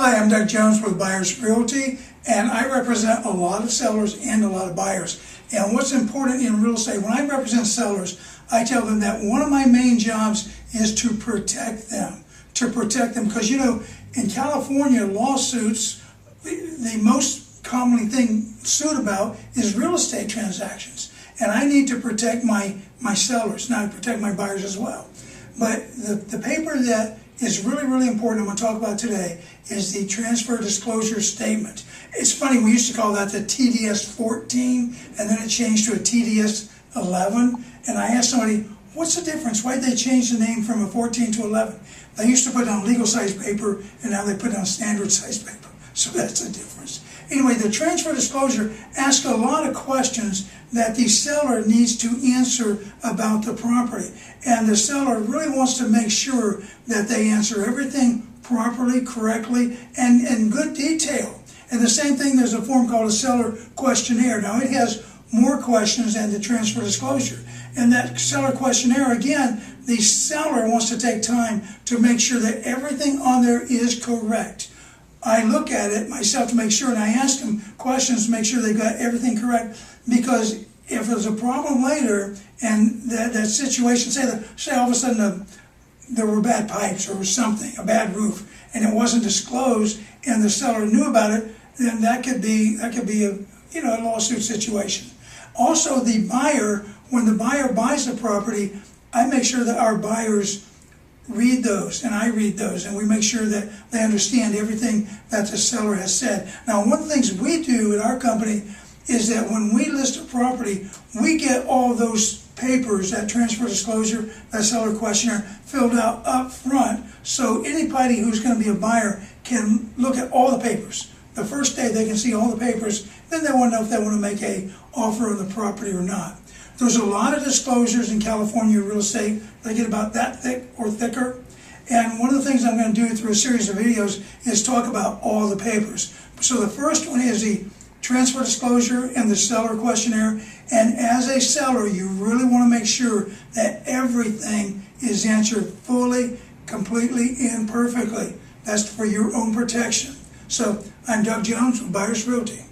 Hi, I'm Doug Jones with Buyers Realty, and I represent a lot of sellers and a lot of buyers. And what's important in real estate, when I represent sellers, I tell them that one of my main jobs is to protect them. Because, you know, in California, lawsuits, the most commonly thing sued about is real estate transactions. And I need to protect my sellers, not protect my buyers as well. But the paper that is really important I'm going to talk about today is the transfer disclosure statement. It's funny, we used to call that the TDS 14 and then it changed to a TDS 11, and I asked somebody, what's the difference? Why did they change the name from a 14 to 11? They used to put it on legal size paper and now they put it on standard size paper, so that's the difference. Anyway, the transfer disclosure asks a lot of questions that the seller needs to answer about the property. And the seller really wants to make sure that they answer everything properly, correctly, and in good detail. And the same thing, there's a form called a seller questionnaire. Now, it has more questions than the transfer disclosure. And that seller questionnaire, again, the seller wants to take time to make sure that everything on there is correct. I look at it myself to make sure, and I ask them questions to make sure they got everything correct, because if there's a problem later and that situation, say all of a sudden there were bad pipes or something, a bad roof, and it wasn't disclosed and the seller knew about it, then that could be a lawsuit situation. Also, the buyer, when the buyer buys the property, I make sure that our buyers read those, and I read those, and we make sure that they understand everything that the seller has said. Now, one of the things we do at our company is that when we list a property, we get all those papers, that transfer disclosure, that seller questionnaire, filled out up front, so anybody who's going to be a buyer can look at all the papers. The first day they can see all the papers, then they want to know if they want to make an offer on the property or not. There's a lot of disclosures in California real estate. They get about that thick or thicker. And one of the things I'm going to do through a series of videos is talk about all the papers. So the first one is the transfer disclosure and the seller questionnaire. And as a seller, you really want to make sure that everything is answered fully, completely, and perfectly. That's for your own protection. So I'm Doug Jones with Buyers Realty.